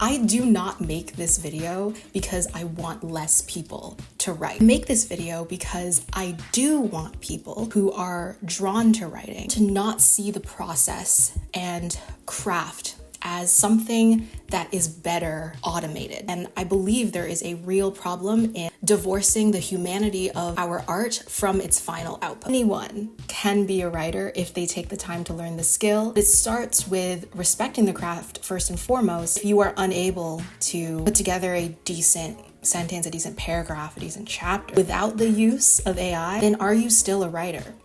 I do not make this video because I want less people to write. I make this video because I do want people who are drawn to writing to not see the process and craft as something that is better automated. And I believe there is a real problem in divorcing the humanity of our art from its final output. Anyone can be a writer if they take the time to learn the skill. It starts with respecting the craft first and foremost. If you are unable to put together a decent sentence, a decent paragraph, a decent chapter without the use of AI, then are you still a writer?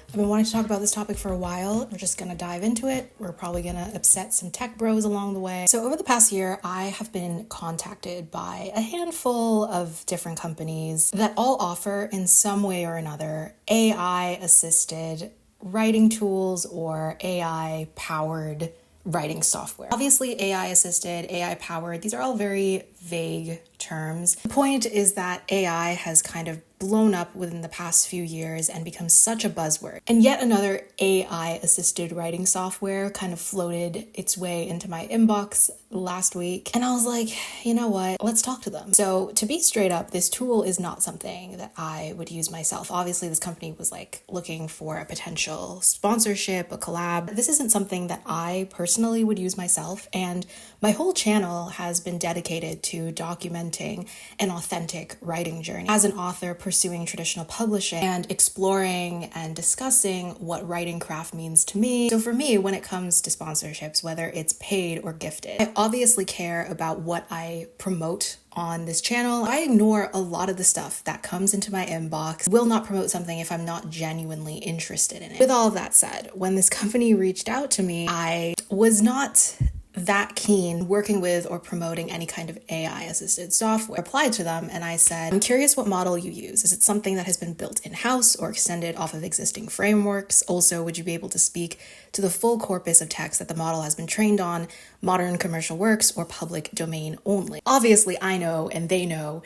I've been wanting to talk about this topic for a while. We're just gonna dive into it. We're probably gonna upset some tech bros along the way. So over the past year, I have been contacted by a handful of different companies that all offer in some way or another AI-assisted writing tools or AI-powered writing software. Obviously, AI-assisted, AI-powered, these are all very vague terms. The point is that AI has kind of blown up within the past few years and become such a buzzword. And yet another AI-assisted writing software kind of floated its way into my inbox last week. And I was like, you know what? Let's talk to them. So to be straight up, this tool is not something that I would use myself. Obviously, this company was like looking for a potential sponsorship, a collab. This isn't something that I personally would use myself. And my whole channel has been dedicated to documenting an authentic writing journey. As an author pursuing traditional publishing and exploring and discussing what writing craft means to me. So for me, when it comes to sponsorships, whether it's paid or gifted, I obviously care about what I promote on this channel. I ignore a lot of the stuff that comes into my inbox. Will not promote something if I'm not genuinely interested in it. With all of that said, when this company reached out to me, I was not that keen working with or promoting any kind of AI-assisted software. I applied to them and I said, I'm curious what model you use. Is it something that has been built in-house or extended off of existing frameworks? Also, would you be able to speak to the full corpus of text that the model has been trained on, modern commercial works or public domain only? Obviously, I know and they know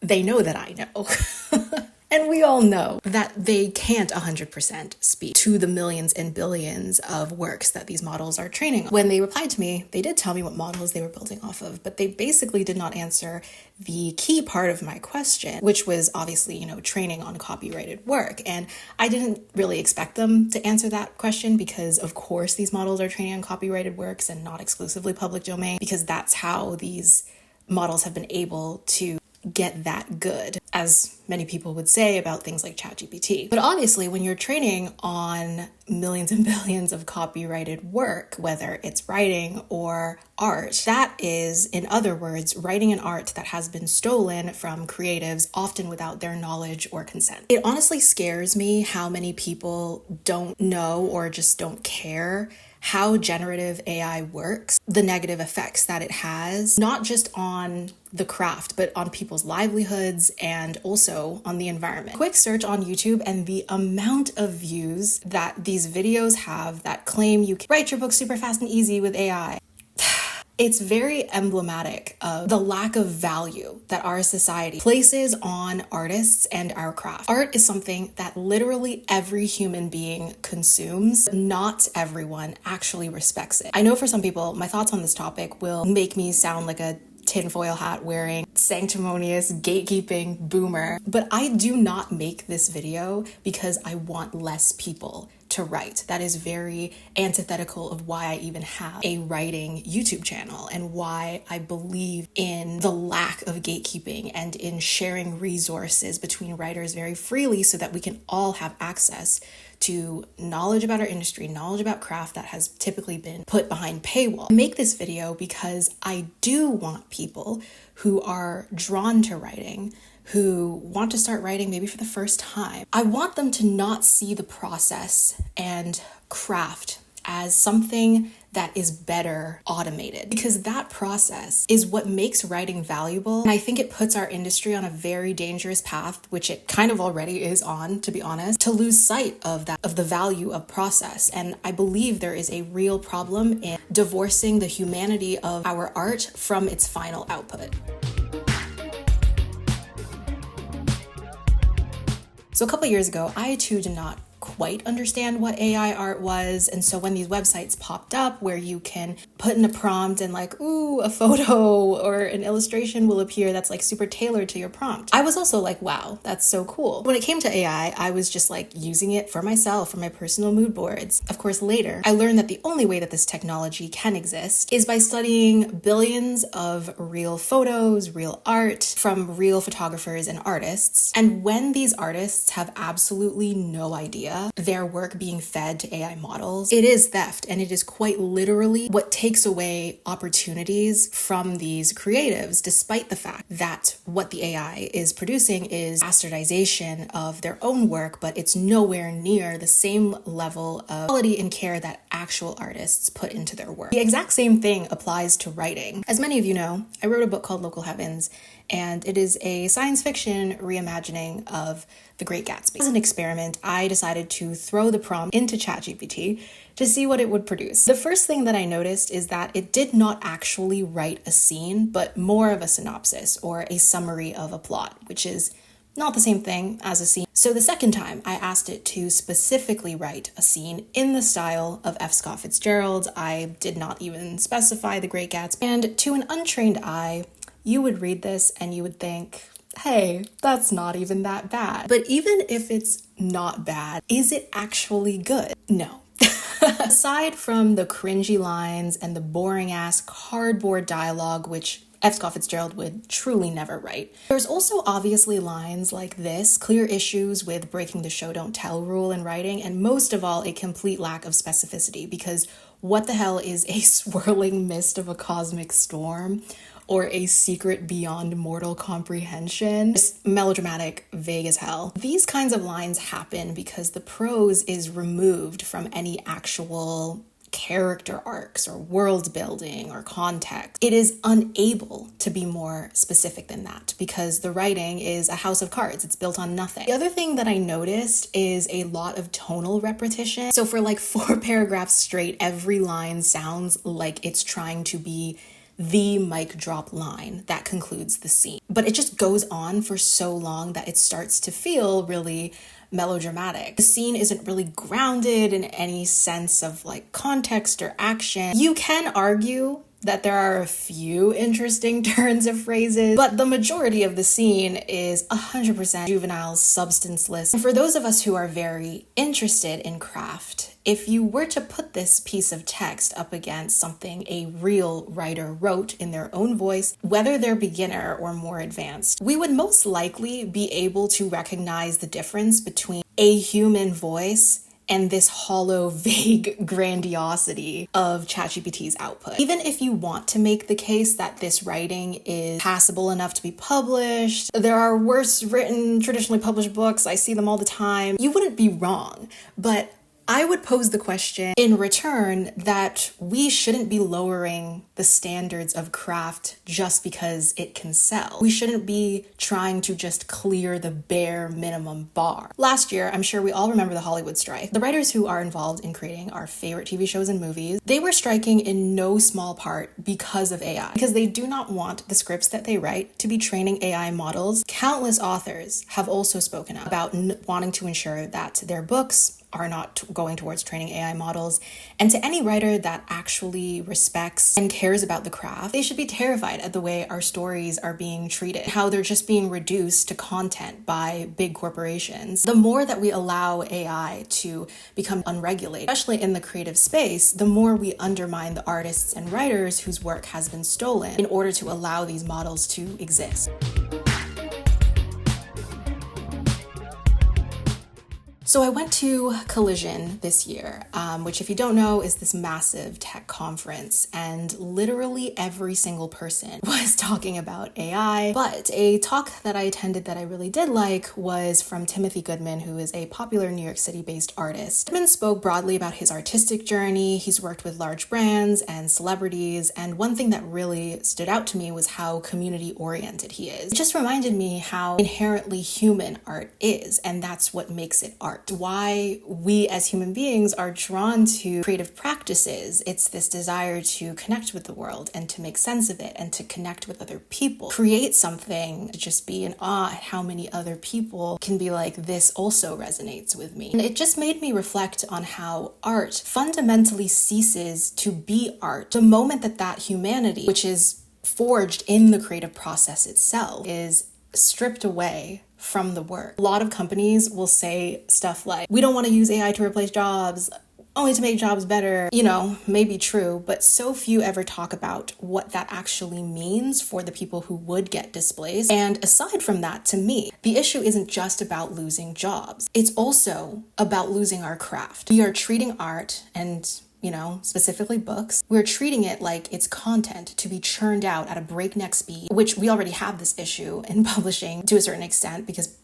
that I know. And we all know that they can't 100% speak to the millions and billions of works that these models are training on. When they replied to me, they did tell me what models they were building off of, but they basically did not answer the key part of my question, which was obviously, training on copyrighted work. And I didn't really expect them to answer that question because, of course, these models are training on copyrighted works and not exclusively public domain, because that's how these models have been able to get that good, as many people would say about things like ChatGPT. But obviously, when you're training on millions and billions of copyrighted work, whether it's writing or art, that is, in other words, writing an art that has been stolen from creatives, often without their knowledge or consent. It honestly scares me how many people don't know or just don't care how generative AI works, the negative effects that it has, not just on the craft, but on people's livelihoods and also on the environment. Quick search on YouTube and the amount of views that these videos have that claim you can write your book super fast and easy with AI. It's very emblematic of the lack of value that our society places on artists and our craft. Art is something that literally every human being consumes, but not everyone actually respects it. I know for some people, my thoughts on this topic will make me sound like a tinfoil hat wearing, sanctimonious, gatekeeping boomer, but I do not make this video because I want less people to write. That is very antithetical of why I even have a writing YouTube channel and why I believe in the lack of gatekeeping and in sharing resources between writers very freely so that we can all have access to knowledge about our industry, knowledge about craft that has typically been put behind paywall. I make this video because I do want people who are drawn to writing, who want to start writing maybe for the first time. I want them to not see the process and craft as something that is better automated, because that process is what makes writing valuable. And I think it puts our industry on a very dangerous path, which it kind of already is on, to be honest, to lose sight of the value of process. And I believe there is a real problem in divorcing the humanity of our art from its final output. So a couple of years ago, I too did not quite understand what AI art was. And so when these websites popped up where you can put in a prompt and like, ooh, a photo or an illustration will appear that's like super tailored to your prompt, I was also like, wow, that's so cool. When it came to AI, I was just like using it for myself, for my personal mood boards. Of course, later, I learned that the only way that this technology can exist is by studying billions of real photos, real art from real photographers and artists. And when these artists have absolutely no idea their work being fed to AI models, it is theft, and it is quite literally what takes away opportunities from these creatives, despite the fact that what the AI is producing is bastardization of their own work, but it's nowhere near the same level of quality and care that actual artists put into their work. The exact same thing applies to writing. As many of you know, I wrote a book called Local Heavens, and it is a science fiction reimagining of The Great Gatsby. As an experiment, I decided to throw the prompt into ChatGPT to see what it would produce. The first thing that I noticed is that it did not actually write a scene, but more of a synopsis or a summary of a plot, which is not the same thing as a scene. So the second time, I asked it to specifically write a scene in the style of F. Scott Fitzgerald. I did not even specify The Great Gatsby. And to an untrained eye, you would read this and you would think, hey, that's not even that bad. But even if it's not bad, is it actually good? No. Aside from the cringy lines and the boring ass cardboard dialogue, which F. Scott Fitzgerald would truly never write, there's also obviously lines like this, clear issues with breaking the show don't tell rule in writing, and most of all, a complete lack of specificity, because what the hell is a swirling mist of a cosmic storm? Or a secret beyond mortal comprehension? Just melodramatic, vague as hell. These kinds of lines happen because the prose is removed from any actual character arcs or world building or context. It is unable to be more specific than that because the writing is a house of cards. It's built on nothing. The other thing that I noticed is a lot of tonal repetition. So for like 4 paragraphs straight, every line sounds like it's trying to be the mic drop line that concludes the scene. But it just goes on for so long that it starts to feel really melodramatic. The scene isn't really grounded in any sense of like context or action. You can argue that there are a few interesting turns of phrases, but the majority of the scene is 100% juvenile, substanceless. And for those of us who are very interested in craft, if you were to put this piece of text up against something a real writer wrote in their own voice, whether they're beginner or more advanced, we would most likely be able to recognize the difference between a human voice and this hollow, vague grandiosity of ChatGPT's output. Even if you want to make the case that this writing is passable enough to be published, there are worse written, traditionally published books, I see them all the time, you wouldn't be wrong. But I would pose the question in return that we shouldn't be lowering the standards of craft just because it can sell. We shouldn't be trying to just clear the bare minimum bar. Last year, I'm sure we all remember the Hollywood strike. The writers who are involved in creating our favorite TV shows and movies, they were striking in no small part because of AI, because they do not want the scripts that they write to be training AI models. Countless authors have also spoken up about wanting to ensure that their books are not going towards training AI models. And to any writer that actually respects and cares about the craft, they should be terrified at the way our stories are being treated, how they're just being reduced to content by big corporations. The more that we allow AI to become unregulated, especially in the creative space, the more we undermine the artists and writers whose work has been stolen in order to allow these models to exist. So I went to Collision this year, which if you don't know is this massive tech conference, and literally every single person was talking about AI. But a talk that I attended that I really did like was from Timothy Goodman, who is a popular New York City-based artist. Goodman spoke broadly about his artistic journey. He's worked with large brands and celebrities, and one thing that really stood out to me was how community-oriented he is. It just reminded me how inherently human art is, and that's what makes it art. art, why we as human beings are drawn to creative practices. It's this desire to connect with the world and to make sense of it and to connect with other people, create something, to just be in awe at how many other people can be like, this also resonates with me. And it just made me reflect on how art fundamentally ceases to be art the moment that humanity, which is forged in the creative process itself, is stripped away from the work. A lot of companies will say stuff like, we don't want to use AI to replace jobs, only to make jobs better. You know, may be true, but so few ever talk about what that actually means for the people who would get displaced. And aside from that, to me, the issue isn't just about losing jobs. It's also about losing our craft. We are treating art and specifically books, we're treating it like it's content to be churned out at a breakneck speed, which we already have this issue in publishing to a certain extent because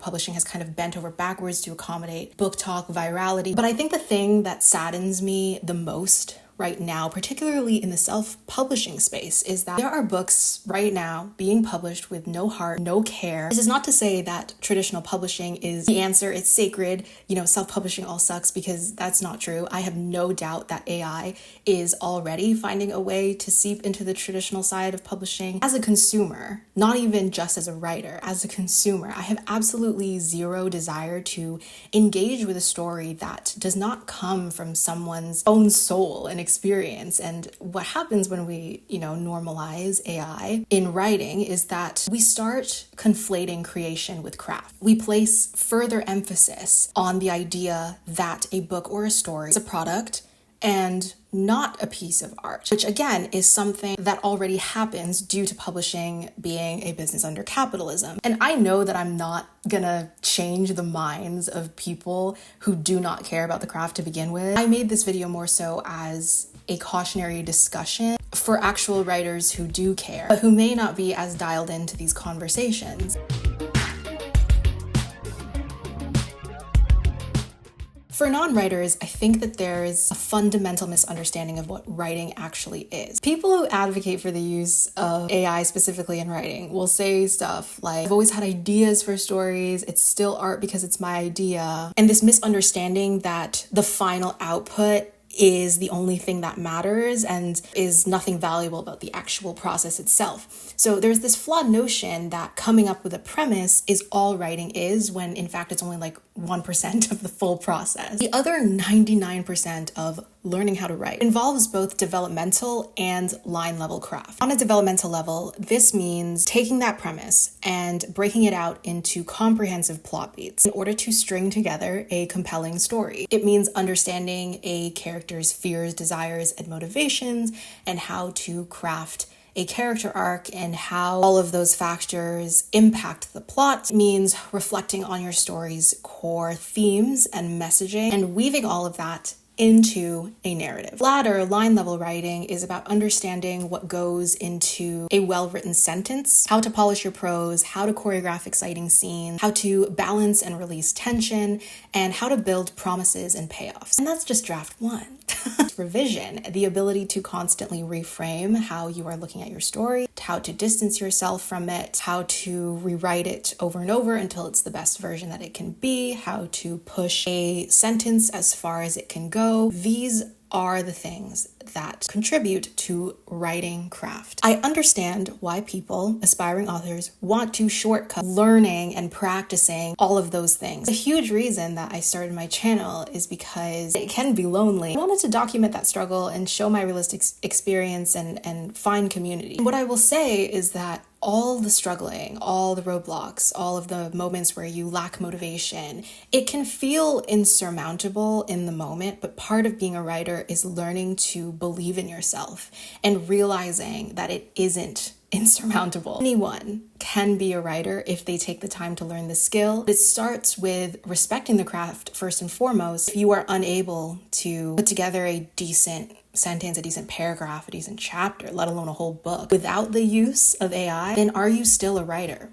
publishing has kind of bent over backwards to accommodate book talk, virality. But I think the thing that saddens me the most right now, particularly in the self-publishing space, is that there are books right now being published with no heart, no care. This is not to say that traditional publishing is the answer, it's sacred, self-publishing all sucks, because that's not true. I have no doubt that AI is already finding a way to seep into the traditional side of publishing. As a consumer, not even just as a writer, as a consumer, I have absolutely zero desire to engage with a story that does not come from someone's own soul and experience. And what happens when we, normalize AI in writing is that we start conflating creation with craft. We place further emphasis on the idea that a book or a story is a product and not a piece of art, which again is something that already happens due to publishing being a business under capitalism. And I know that I'm not gonna change the minds of people who do not care about the craft to begin with. I made this video more so as a cautionary discussion for actual writers who do care, but who may not be as dialed into these conversations. For non-writers, I think that there's a fundamental misunderstanding of what writing actually is. People who advocate for the use of AI specifically in writing will say stuff like, I've always had ideas for stories, it's still art because it's my idea. And this misunderstanding that the final output is the only thing that matters and is nothing valuable about the actual process itself. So there's this flawed notion that coming up with a premise is all writing is, when in fact it's only like 1% of the full process. The other 99% of learning how to write involves both developmental and line level craft. On a developmental level, this means taking that premise and breaking it out into comprehensive plot beats in order to string together a compelling story. It means understanding a character's fears, desires, and motivations, and how to craft a character arc and how all of those factors impact the plot. It means reflecting on your story's core themes and messaging and weaving all of that into a narrative. Latter, line level writing is about understanding what goes into a well-written sentence, how to polish your prose, how to choreograph exciting scenes, how to balance and release tension, and how to build promises and payoffs. And that's just draft one. Revision, the ability to constantly reframe how you are looking at your story, how to distance yourself from it, how to rewrite it over and over until it's the best version that it can be, how to push a sentence as far as it can go. These are the things that contribute to writing craft. I understand why people, aspiring authors, want to shortcut learning and practicing all of those things. A huge reason that I started my channel is because it can be lonely. I wanted to document that struggle and show my realistic experience and find community. And what I will say is that all the struggling, all the roadblocks, all of the moments where you lack motivation, it can feel insurmountable in the moment, but part of being a writer is learning to believe in yourself and realizing that it isn't insurmountable. Anyone can be a writer if they take the time to learn the skill. It starts with respecting the craft first and foremost. If you are unable to put together a decent sentence, a decent paragraph, a decent chapter, let alone a whole book, without the use of AI, then are you still a writer?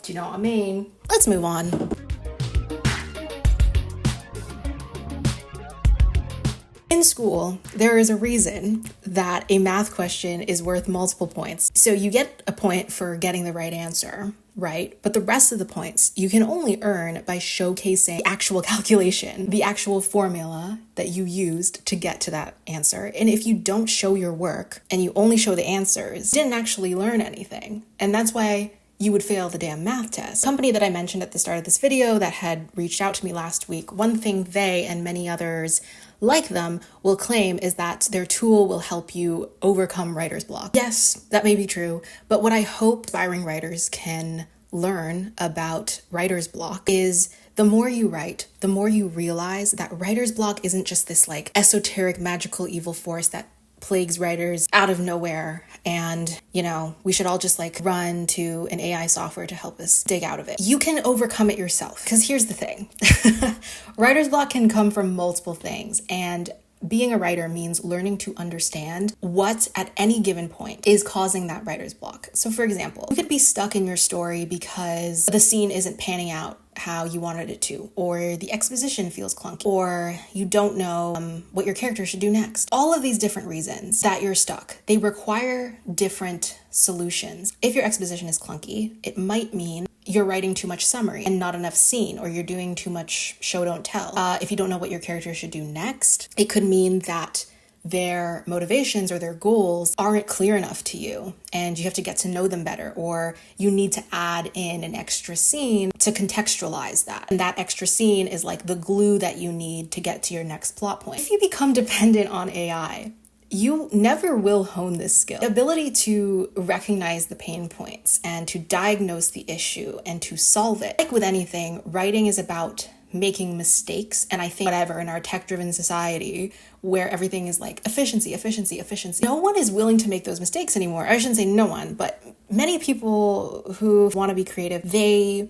Do you know what I mean? Let's move on. In school, there is a reason that a math question is worth multiple points. So you get a point for getting the right answer, right? But the rest of the points you can only earn by showcasing the actual calculation, the actual formula that you used to get to that answer. And if you don't show your work and you only show the answers, you didn't actually learn anything. And that's why you would fail the damn math test. The company that I mentioned at the start of this video that had reached out to me last week, one thing they and many others like them will claim is that their tool will help you overcome writer's block. Yes, that may be true, but what I hope aspiring writers can learn about writer's block is the more you write, the more you realize that writer's block isn't just this like esoteric magical evil force that plagues writers out of nowhere, and we should all just like run to an AI software to help us dig out of it. You can overcome it yourself, because here's the thing. Writer's block can come from multiple things, and being a writer means learning to understand what at any given point is causing that writer's block. So for example, you could be stuck in your story because the scene isn't panning out how you wanted it to, or the exposition feels clunky, or you don't know what your character should do next. All of these different reasons that you're stuck, they require different solutions. If your exposition is clunky, it might mean you're writing too much summary and not enough scene, or you're doing too much show don't tell. If you don't know what your character should do next, it could mean that their motivations or their goals aren't clear enough to you and you have to get to know them better, or you need to add in an extra scene to contextualize that. And that extra scene is like the glue that you need to get to your next plot point. If you become dependent on AI, you never will hone this skill. The ability to recognize the pain points and to diagnose the issue and to solve it. Like with anything, writing is about making mistakes. And I think whatever in our tech-driven society where everything is like efficiency, no one is willing to make those mistakes anymore. I shouldn't say no one, but many people who want to be creative, they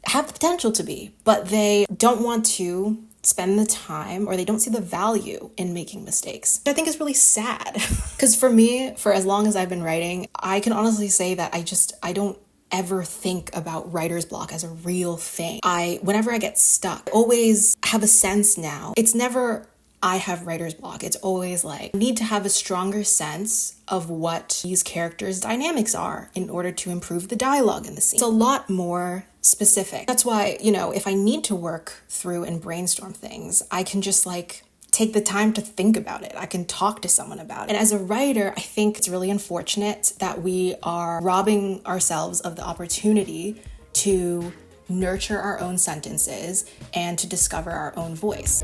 have the potential to be, but they don't want to spend the time, or they don't see the value in making mistakes. I think is really sad. Because for me, for as long as I've been writing, I can honestly say that I don't ever think about writer's block as a real thing. Whenever I get stuck, I always have a sense now. It's never I have writer's block. It's always like, I need to have a stronger sense of what these characters' dynamics are in order to improve the dialogue in the scene. It's a lot more specific. That's why, if I need to work through and brainstorm things, I can just like take the time to think about it. I can talk to someone about it. And as a writer, I think it's really unfortunate that we are robbing ourselves of the opportunity to nurture our own sentences and to discover our own voice.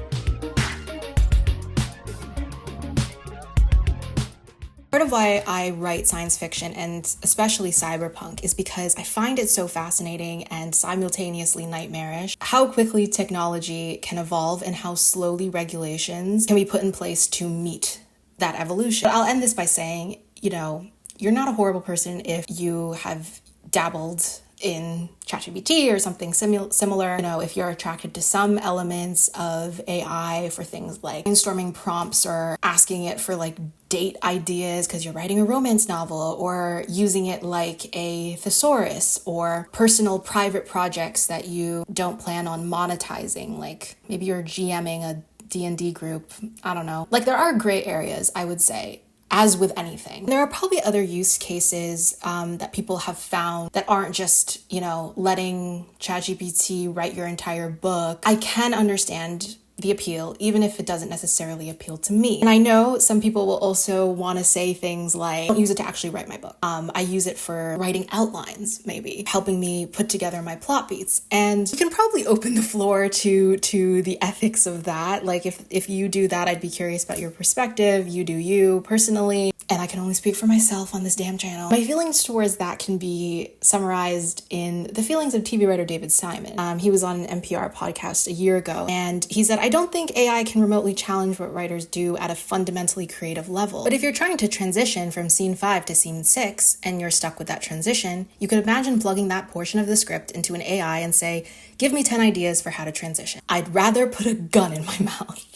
Part of why I write science fiction, and especially cyberpunk, is because I find it so fascinating and simultaneously nightmarish how quickly technology can evolve and how slowly regulations can be put in place to meet that evolution. But I'll end this by saying, you're not a horrible person if you have dabbled in ChatGPT or something similar. If you're attracted to some elements of AI for things like brainstorming prompts or asking it for like date ideas because you're writing a romance novel, or using it like a thesaurus, or personal private projects that you don't plan on monetizing, like maybe you're GMing a D&D group. I don't know. Like there are gray areas, I would say, as with anything. There are probably other use cases that people have found that aren't just, letting ChatGPT write your entire book. I can understand the appeal, even if it doesn't necessarily appeal to me. And I know some people will also want to say things like, don't use it to actually write my book. I use it for writing outlines, maybe, helping me put together my plot beats. And you can probably open the floor to the ethics of that. Like if you do that, I'd be curious about your perspective. You do you personally. And I can only speak for myself on this damn channel. My feelings towards that can be summarized in the feelings of TV writer David Simon. He was on an NPR podcast a year ago, and he said, I don't think AI can remotely challenge what writers do at a fundamentally creative level. But if you're trying to transition from scene 5 to scene 6, and you're stuck with that transition, you could imagine plugging that portion of the script into an AI and say, give me 10 ideas for how to transition. I'd rather put a gun in my mouth.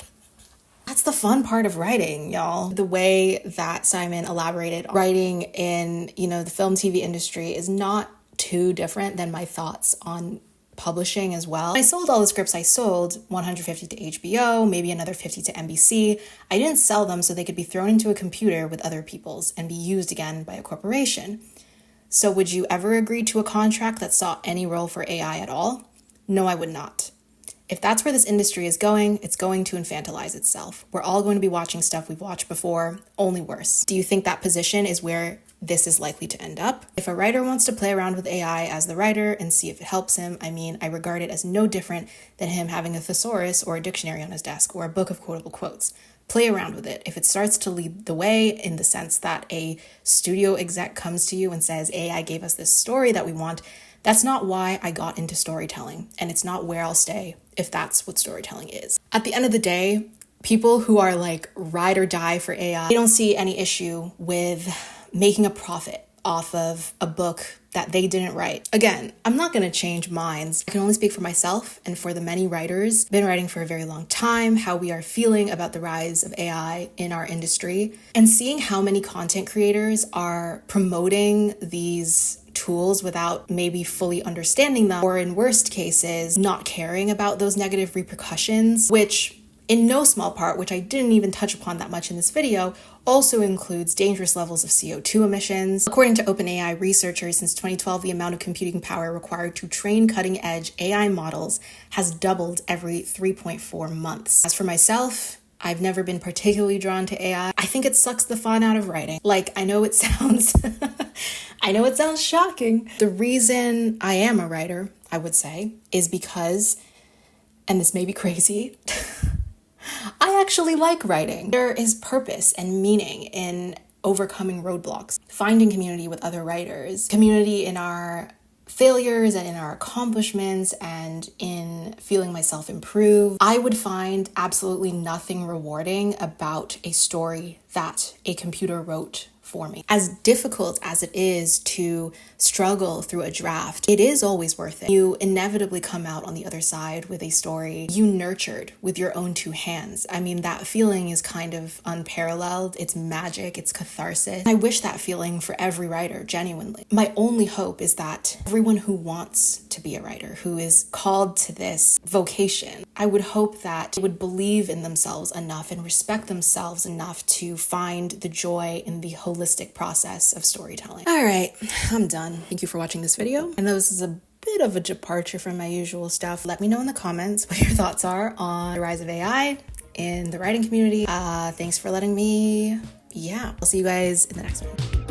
That's the fun part of writing, y'all. The way that Simon elaborated on writing in, the film TV industry is not too different than my thoughts on publishing as well. I sold all the scripts I sold, 150 to HBO, maybe another 50 to NBC. I didn't sell them so they could be thrown into a computer with other people's and be used again by a corporation. So would you ever agree to a contract that saw any role for AI at all? No, I would not. If that's where this industry is going, it's going to infantilize itself. We're all going to be watching stuff we've watched before, only worse. Do you think that position is where this is likely to end up? If a writer wants to play around with AI as the writer and see if it helps him, I regard it as no different than him having a thesaurus or a dictionary on his desk or a book of quotable quotes. Play around with it. If it starts to lead the way in the sense that a studio exec comes to you and says, AI gave us this story that we want, that's not why I got into storytelling, and it's not where I'll stay if that's what storytelling is. At the end of the day, people who are like ride or die for AI, they don't see any issue with making a profit off of a book that they didn't write. Again, I'm not going to change minds. I can only speak for myself and for the many writers. Been writing for a very long time, how we are feeling about the rise of AI in our industry, and seeing how many content creators are promoting these tools without maybe fully understanding them, or in worst cases, not caring about those negative repercussions, which in no small part, which I didn't even touch upon that much in this video, also includes dangerous levels of CO2 emissions. According to OpenAI researchers, since 2012, the amount of computing power required to train cutting-edge AI models has doubled every 3.4 months. As for myself, I've never been particularly drawn to AI. I think it sucks the fun out of writing. Like, I know it sounds shocking. The reason I am a writer, I would say, is because, and this may be crazy, I actually like writing. There is purpose and meaning in overcoming roadblocks, finding community with other writers, community in our failures and in our accomplishments and in feeling myself improve. I would find absolutely nothing rewarding about a story that a computer wrote for me. As difficult as it is to struggle through a draft, it is always worth it. You inevitably come out on the other side with a story you nurtured with your own two hands. That feeling is kind of unparalleled. It's magic, it's catharsis. I wish that feeling for every writer, genuinely. My only hope is that everyone who wants to be a writer, who is called to this vocation, I would hope that they would believe in themselves enough and respect themselves enough to find the joy in the holistic process of storytelling. All right, I'm done. Thank you for watching this video. I know this is a bit of a departure from my usual stuff. Let me know in the comments what your thoughts are on the rise of AI in the writing community. Thanks for letting me, I'll see you guys in the next one.